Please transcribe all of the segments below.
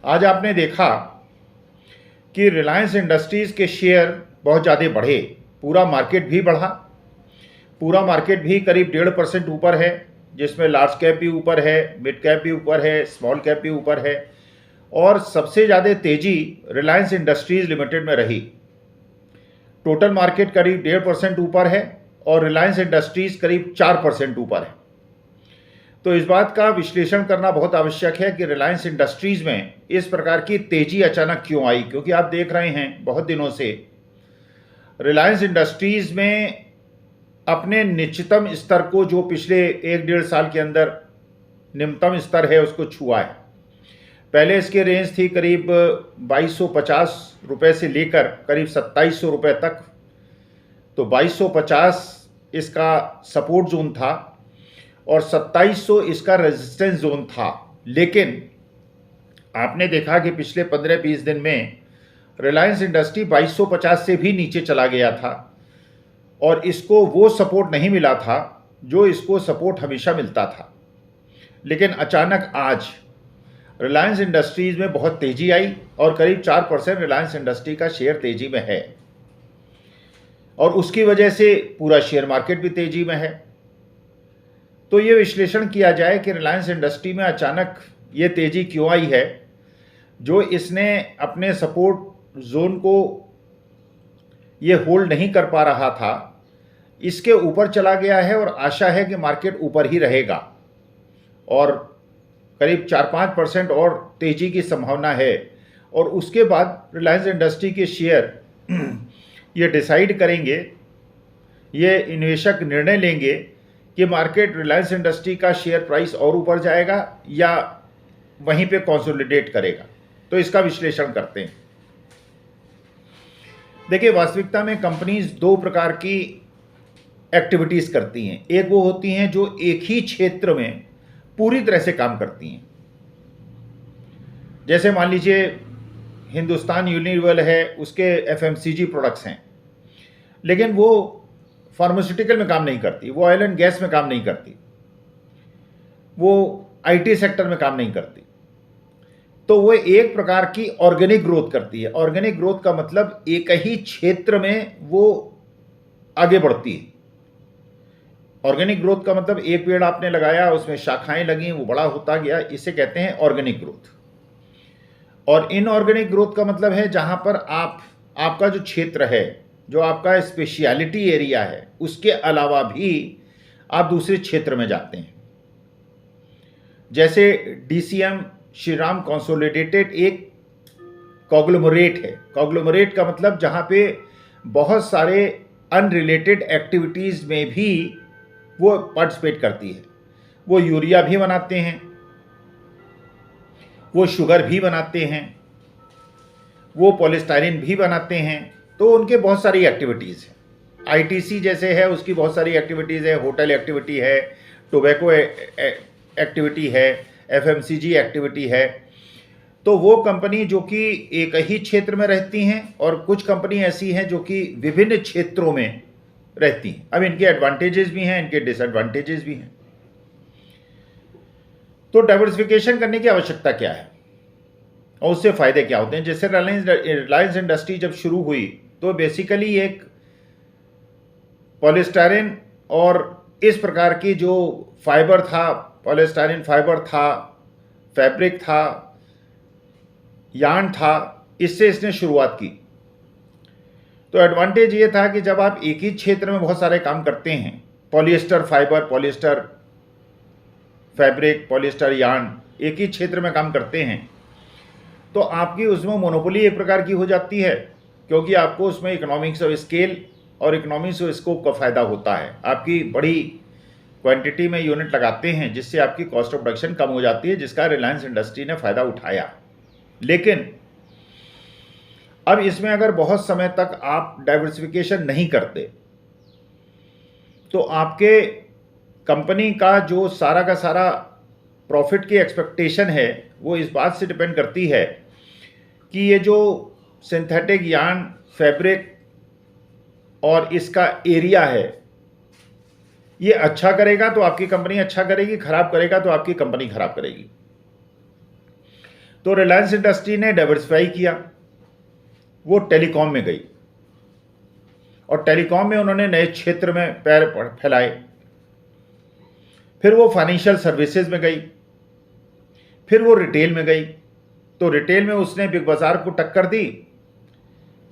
आज आपने देखा कि रिलायंस इंडस्ट्रीज़ के शेयर बहुत ज़्यादा बढ़े, पूरा मार्केट भी बढ़ा, पूरा मार्केट भी करीब 1.5% ऊपर है, जिसमें लार्ज कैप भी ऊपर है, मिड कैप भी ऊपर है, स्मॉल कैप भी ऊपर है, और सबसे ज़्यादा तेज़ी रिलायंस इंडस्ट्रीज़ लिमिटेड में रही। टोटल मार्केट करीब 1.5% ऊपर है और रिलायंस इंडस्ट्रीज़ करीब 4% ऊपर है। तो इस बात का विश्लेषण करना बहुत आवश्यक है कि रिलायंस इंडस्ट्रीज़ में इस प्रकार की तेज़ी अचानक क्यों आई, क्योंकि आप देख रहे हैं बहुत दिनों से रिलायंस इंडस्ट्रीज़ में अपने निश्चितम स्तर को, जो पिछले 1-1.5 साल के अंदर निम्नतम स्तर है, उसको छुआ है। पहले इसकी रेंज थी करीब 2250 रुपये से लेकर करीब 2700 रुपये तक। तो 2250 इसका सपोर्ट जोन था और 2700 इसका रेजिस्टेंस जोन था। लेकिन आपने देखा कि पिछले 15-20 दिन में रिलायंस इंडस्ट्री 2250 से भी नीचे चला गया था और इसको वो सपोर्ट नहीं मिला था जो इसको सपोर्ट हमेशा मिलता था। लेकिन अचानक आज रिलायंस इंडस्ट्रीज़ में बहुत तेज़ी आई और करीब 4% रिलायंस इंडस्ट्री का शेयर तेज़ी में है और उसकी वजह से पूरा शेयर मार्केट भी तेज़ी में है। तो ये विश्लेषण किया जाए कि रिलायंस इंडस्ट्री में अचानक ये तेज़ी क्यों आई है, जो इसने अपने सपोर्ट जोन को ये होल्ड नहीं कर पा रहा था, इसके ऊपर चला गया है और आशा है कि मार्केट ऊपर ही रहेगा और करीब 4-5% और तेज़ी की संभावना है। और उसके बाद रिलायंस इंडस्ट्री के शेयर ये डिसाइड करेंगे, ये निवेशक निर्णय लेंगे कि मार्केट रिलायंस इंडस्ट्री का शेयर प्राइस और ऊपर जाएगा या वहीं पे कंसोलिडेट करेगा। तो इसका विश्लेषण करते हैं। देखिए, वास्तविकता में कंपनीज दो प्रकार की एक्टिविटीज़ करती हैं। एक वो होती हैं जो एक ही क्षेत्र में पूरी तरह से काम करती हैं। जैसे मान लीजिए हिंदुस्तान यूनिलीवर है, उसके एफएमसीजी प्रोडक्ट्स हैं, लेकिन वो फार्मास्यूटिकल में काम नहीं करती, वो ऑयल एंड गैस में काम नहीं करती, वो आईटी सेक्टर में काम नहीं करती। तो वो एक प्रकार की ऑर्गेनिक ग्रोथ करती है। ऑर्गेनिक ग्रोथ का मतलब एक ही क्षेत्र में वो आगे बढ़ती है। ऑर्गेनिक ग्रोथ का मतलब एक पेड़ आपने लगाया, उसमें शाखाएं लगी, वो बड़ा होता गया, इसे कहते हैं ऑर्गेनिक ग्रोथ। और इनऑर्गेनिक ग्रोथ का मतलब है जहां पर आपका जो क्षेत्र है, जो आपका स्पेशलिटी एरिया है, उसके अलावा भी आप दूसरे क्षेत्र में जाते हैं। जैसे डीसीएम श्रीराम कंसोलिडेटेड एक कॉग्लोमरेट है। कॉग्लोमरेट का मतलब जहां पे बहुत सारे अनरिलेटेड एक्टिविटीज़ में भी वो पार्टिसिपेट करती है। वो यूरिया भी बनाते हैं, वो शुगर भी बनाते हैं, वो पॉलीस्टाइरीन भी बनाते हैं। तो उनके बहुत सारी एक्टिविटीज़ हैं। आईटीसी जैसे है, उसकी बहुत सारी एक्टिविटीज़ है, होटल एक्टिविटी है, टोबैको एक्टिविटी है, एफएमसीजी एक्टिविटी है। तो वो कंपनी जो कि एक ही क्षेत्र में रहती हैं और कुछ कंपनी ऐसी हैं जो कि विभिन्न क्षेत्रों में रहती हैं। अब इनके एडवांटेजेस भी हैं, इनके डिसएडवांटेजेस भी हैं। तो डाइवर्सिफिकेशन करने की आवश्यकता क्या है और उससे फ़ायदे क्या होते हैं। जैसे रिलायंस इंडस्ट्री जब शुरू हुई तो बेसिकली एक पॉलीस्टाइरीन और इस प्रकार की जो फाइबर था, पॉलीस्टाइरीन फाइबर था, फैब्रिक था, यार्न था, इससे इसने शुरुआत की। तो एडवांटेज ये था कि जब आप एक ही क्षेत्र में बहुत सारे काम करते हैं, polyester fibre, polyester fabric, polyester yarn, एक ही क्षेत्र में काम करते हैं, तो आपकी उसमें मोनोपोली एक प्रकार की हो जाती है, क्योंकि आपको उसमें इकोनॉमिक्स ऑफ स्केल और इकोनॉमिक्स ऑफ स्कोप का फ़ायदा होता है। आपकी बड़ी क्वांटिटी में यूनिट लगाते हैं जिससे आपकी कॉस्ट ऑफ प्रोडक्शन कम हो जाती है, जिसका रिलायंस इंडस्ट्री ने फ़ायदा उठाया। लेकिन अब इसमें अगर बहुत समय तक आप डाइवर्सिफिकेशन नहीं करते तो आपके कंपनी का जो सारा का सारा प्रॉफिट की एक्सपेक्टेशन है वो इस बात से डिपेंड करती है कि ये जो सिंथेटिक यार्न, फैब्रिक और इसका एरिया है, ये अच्छा करेगा तो आपकी कंपनी अच्छा करेगी, खराब करेगा तो आपकी कंपनी खराब करेगी। तो रिलायंस इंडस्ट्री ने डाइवर्सिफाई किया, वो टेलीकॉम में गई और टेलीकॉम में उन्होंने नए क्षेत्र में पैर फैलाए। फिर वो फाइनेंशियल सर्विसेज में गई, फिर वो रिटेल में गई। तो रिटेल में उसने बिग बाजार को टक्कर दी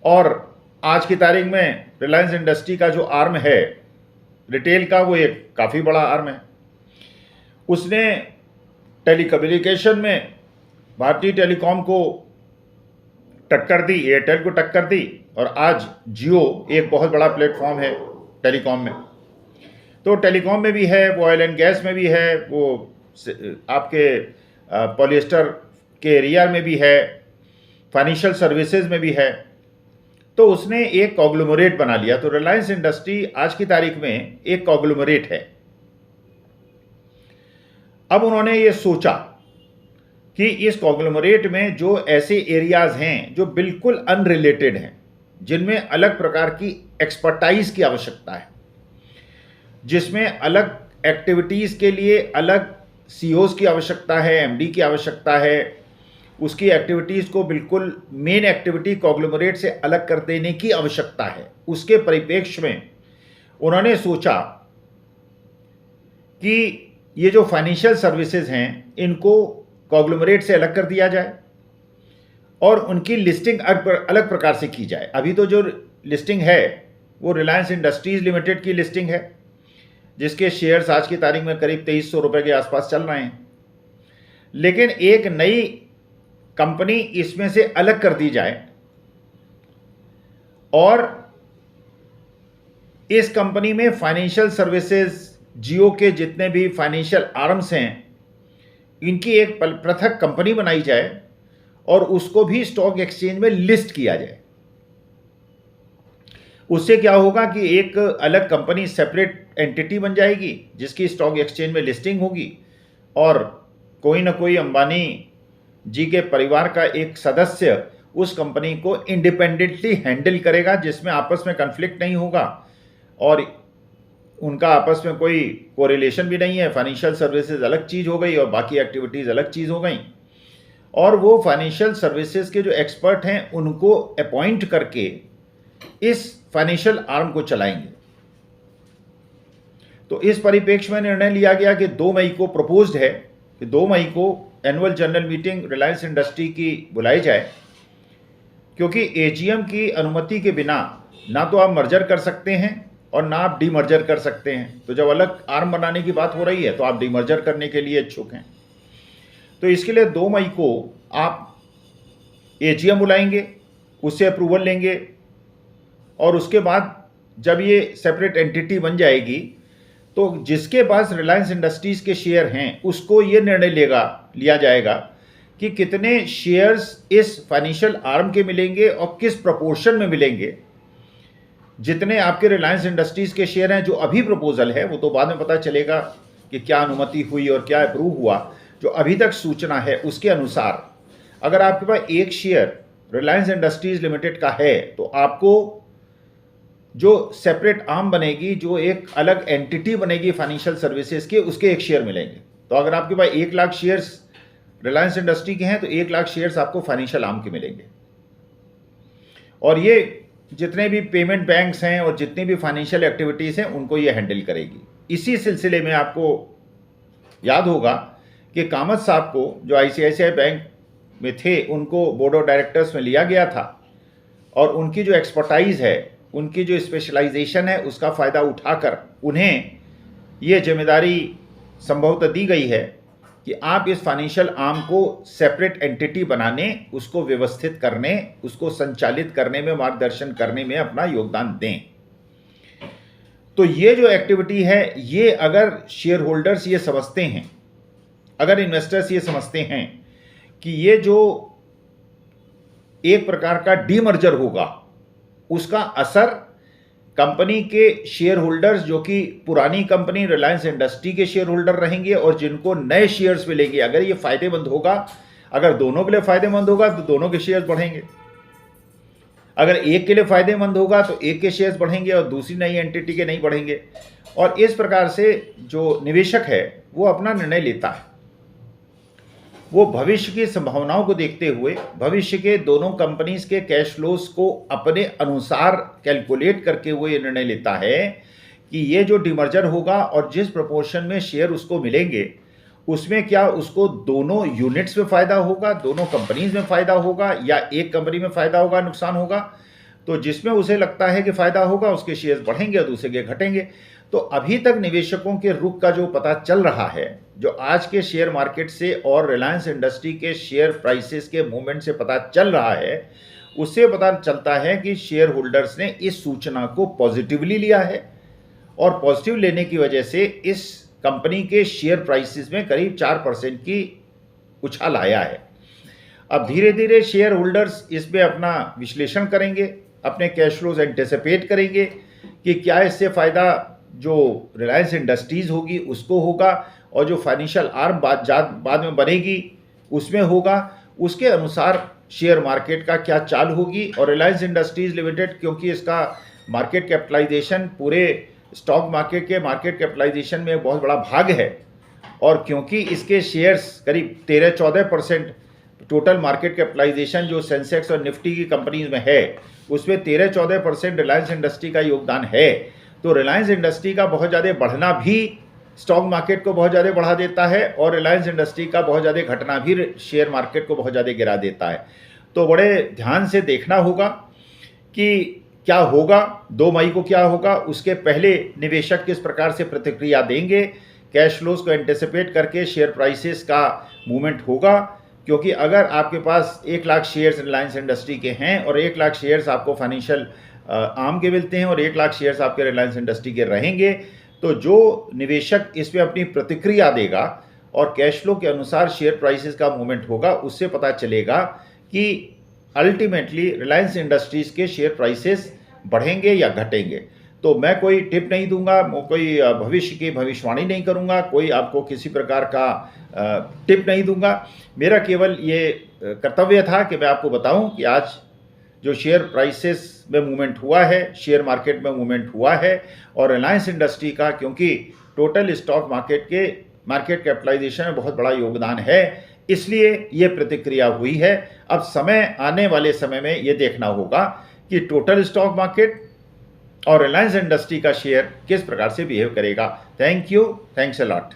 और आज की तारीख में रिलायंस इंडस्ट्री का जो आर्म है रिटेल का, वो एक काफ़ी बड़ा आर्म है। उसने टेलीकम्युनिकेशन में भारतीय टेलीकॉम को टक्कर दी, एयरटेल को टक्कर दी, और आज जियो एक बहुत बड़ा प्लेटफॉर्म है टेलीकॉम में। तो टेलीकॉम में भी है, वो ऑयल एंड गैस में भी है, वो आपके पॉलिएस्टर के एरिया में भी है, फाइनेंशियल सर्विसेज में भी है। तो उसने एक कॉन्ग्लोमरेट बना लिया। तो रिलायंस इंडस्ट्री आज की तारीख में एक कॉन्ग्लोमरेट है। अब उन्होंने ये सोचा कि इस कॉन्ग्लोमरेट में जो ऐसे एरियाज हैं जो बिल्कुल अनरिलेटेड हैं, जिनमें अलग प्रकार की एक्सपर्टाइज की आवश्यकता है, जिसमें अलग एक्टिविटीज़ के लिए अलग सीईओज की आवश्यकता है, एमडी की आवश्यकता है, उसकी एक्टिविटीज़ को बिल्कुल मेन एक्टिविटी कॉन्ग्लोमरेट से अलग कर देने की आवश्यकता है। उसके परिप्रेक्ष्य में उन्होंने सोचा कि ये जो फाइनेंशियल सर्विसेज हैं इनको कॉन्ग्लोमरेट से अलग कर दिया जाए और उनकी लिस्टिंग अलग प्रकार से की जाए। अभी तो जो लिस्टिंग है वो रिलायंस इंडस्ट्रीज लिमिटेड की लिस्टिंग है, जिसके शेयर्स आज की तारीख में करीब 2300 रुपये के आसपास चल रहे हैं। लेकिन एक नई कंपनी इसमें से अलग कर दी जाए और इस कंपनी में फाइनेंशियल सर्विसेज, जियो के जितने भी फाइनेंशियल आर्म्स हैं, इनकी एक पृथक कंपनी बनाई जाए और उसको भी स्टॉक एक्सचेंज में लिस्ट किया जाए। उससे क्या होगा कि एक अलग कंपनी, सेपरेट एंटिटी बन जाएगी जिसकी स्टॉक एक्सचेंज में लिस्टिंग होगी और कोई ना कोई अंबानी जी के परिवार का एक सदस्य उस कंपनी को इंडिपेंडेंटली हैंडल करेगा, जिसमें आपस में कन्फ्लिक्ट नहीं होगा और उनका आपस में कोई कोरिलेशन भी नहीं है। फाइनेंशियल सर्विसेज अलग चीज़ हो गई और बाकी एक्टिविटीज़ अलग चीज़ हो गई, और वो फाइनेंशियल सर्विसेज के जो एक्सपर्ट हैं उनको अपॉइंट करके इस फाइनेंशियल आर्म को चलाएंगे। तो इस परिप्रेक्ष्य में निर्णय लिया गया कि 2 मई को प्रपोज्ड है कि 2 मई को annual general meeting Reliance industry की बुलाई जाए, क्योंकि एजीएम की अनुमति के बिना ना तो आप मर्जर कर सकते हैं और ना आप डीमर्जर कर सकते हैं। तो जब अलग आर्म बनाने की बात हो रही है तो आप डीमर्जर करने के लिए इच्छुक हैं। तो इसके लिए 2 मई को आप एजीएम बुलाएंगे, उससे अप्रूवल लेंगे और उसके बाद जब ये सेपरेट एंटिटी बन जाएगी तो जिसके पास रिलायंस इंडस्ट्रीज़ के शेयर हैं उसको ये निर्णय लिया जाएगा कि कितने शेयर्स इस फाइनेंशियल आर्म के मिलेंगे और किस प्रपोर्शन में मिलेंगे। जितने आपके रिलायंस इंडस्ट्रीज़ के शेयर हैं, जो अभी प्रपोजल है वो तो बाद में पता चलेगा कि क्या अनुमति हुई और क्या अप्रूव हुआ। जो अभी तक सूचना है उसके अनुसार अगर आपके पास एक शेयर रिलायंस इंडस्ट्रीज़ लिमिटेड का है तो आपको जो सेपरेट आर्म बनेगी, जो एक अलग एंटिटी बनेगी फाइनेंशियल सर्विसेज के, उसके 1 शेयर मिलेंगे। तो अगर आपके पास 1 लाख शेयर्स रिलायंस इंडस्ट्री के हैं तो 1 लाख शेयर्स आपको फाइनेंशियल आर्म के मिलेंगे। और ये जितने भी पेमेंट बैंक्स हैं और जितनी भी फाइनेंशियल एक्टिविटीज़ हैं उनको ये हैंडल करेगी। इसी सिलसिले में आपको याद होगा कि कामत साहब को, जो आईसीआईसीआई बैंक में थे, उनको बोर्ड ऑफ डायरेक्टर्स में लिया गया था और उनकी जो एक्सपर्टाइज़ है, उनकी जो स्पेशलाइजेशन है, उसका फ़ायदा उठाकर उन्हें ये जिम्मेदारी संभवतः दी गई है कि आप इस फाइनेंशियल आर्म को सेपरेट एंटिटी बनाने, उसको व्यवस्थित करने, उसको संचालित करने में, मार्गदर्शन करने में अपना योगदान दें। तो ये जो एक्टिविटी है, ये अगर शेयर होल्डर्स ये समझते हैं, अगर इन्वेस्टर्स ये समझते हैं कि ये जो एक प्रकार का डीमर्जर होगा, उसका असर कंपनी के शेयर होल्डर्स, जो कि पुरानी कंपनी रिलायंस इंडस्ट्री के शेयर होल्डर रहेंगे और जिनको नए शेयर्स मिलेंगे, अगर ये फायदेमंद होगा, अगर दोनों के लिए फायदेमंद होगा तो दोनों के शेयर्स बढ़ेंगे। अगर एक के लिए फायदेमंद होगा तो एक के शेयर्स बढ़ेंगे और दूसरी नई एंटिटी के नहीं बढ़ेंगे। और इस प्रकार से जो निवेशक है वो अपना निर्णय लेता है। वो भविष्य की संभावनाओं को देखते हुए भविष्य के दोनों कंपनीज के कैश फ्लोज को अपने अनुसार कैलकुलेट करके वो ये निर्णय लेता है कि ये जो डिमर्जर होगा और जिस प्रोपोर्शन में शेयर उसको मिलेंगे उसमें क्या उसको दोनों यूनिट्स में फ़ायदा होगा, दोनों कंपनीज में फ़ायदा होगा, या एक कंपनी में फ़ायदा होगा, नुकसान होगा। तो जिसमें उसे लगता है कि फ़ायदा होगा उसके शेयर्स बढ़ेंगे और दूसरे के घटेंगे। तो अभी तक निवेशकों के रुख का जो पता चल रहा है, जो आज के शेयर मार्केट से और रिलायंस इंडस्ट्री के शेयर प्राइसेस के मूवमेंट से पता चल रहा है, उससे पता चलता है कि शेयर होल्डर्स ने इस सूचना को पॉजिटिवली लिया है और पॉजिटिव लेने की वजह से इस कंपनी के शेयर प्राइसेस में करीब 4% की उछाल आया है। अब धीरे धीरे शेयर होल्डर्स इसमें अपना विश्लेषण करेंगे, अपने कैश फ्लोज एंटिसिपेट करेंगे कि क्या इससे फ़ायदा जो रिलायंस इंडस्ट्रीज़ होगी उसको होगा और जो फाइनेंशियल आर्म बाद में बनेगी उसमें होगा। उसके अनुसार शेयर मार्केट का क्या चाल होगी। और रिलायंस इंडस्ट्रीज़ लिमिटेड, क्योंकि इसका मार्केट कैपिटलाइजेशन पूरे स्टॉक मार्केट के मार्केट कैपिटलाइजेशन में बहुत बड़ा भाग है, और क्योंकि इसके शेयर्स करीब 13-14% टोटल मार्केट कैपिटलाइजेशन जो सेंसेक्स और निफ्टी की कंपनीज में है उसमें 13-14% रिलायंस इंडस्ट्री का योगदान है। तो रिलायंस इंडस्ट्री का बहुत ज़्यादा बढ़ना भी स्टॉक मार्केट को बहुत ज़्यादा बढ़ा देता है और रिलायंस इंडस्ट्री का बहुत ज़्यादा घटना भी शेयर मार्केट को बहुत ज़्यादा गिरा देता है। तो बड़े ध्यान से देखना होगा कि क्या होगा, 2 मई को क्या होगा। उसके पहले निवेशक किस प्रकार से प्रतिक्रिया देंगे, कैश फ्लोज को एंटिसिपेट करके शेयर प्राइसेस का मूवमेंट होगा। क्योंकि अगर आपके पास 1 लाख शेयर्स रिलायंस इंडस्ट्री के हैं और 1 लाख शेयर्स आपको फाइनेंशियल आर्म के मिलते हैं और 1 लाख शेयर्स आपके रिलायंस इंडस्ट्री के रहेंगे, तो जो निवेशक इस पर अपनी प्रतिक्रिया देगा और कैश फ्लो के अनुसार शेयर प्राइसेस का मूवमेंट होगा, उससे पता चलेगा कि अल्टीमेटली रिलायंस इंडस्ट्रीज़ के शेयर प्राइसेस बढ़ेंगे या घटेंगे। तो मैं कोई टिप नहीं दूंगा, कोई भविष्य की भविष्यवाणी नहीं करूंगा, कोई आपको किसी प्रकार का टिप नहीं दूंगा। मेरा केवल ये कर्तव्य था कि मैं आपको बताऊं कि आज जो शेयर प्राइसेस में मूवमेंट हुआ है, शेयर मार्केट में मूवमेंट हुआ है, और रिलायंस इंडस्ट्री का क्योंकि टोटल स्टॉक मार्केट के मार्केट कैपिटलाइजेशन में बहुत बड़ा योगदान है, इसलिए ये प्रतिक्रिया हुई है। अब समय आने वाले समय में ये देखना होगा कि टोटल स्टॉक मार्केट और रिलायंस इंडस्ट्री का शेयर किस प्रकार से बिहेव करेगा। Thank you, thanks a lot.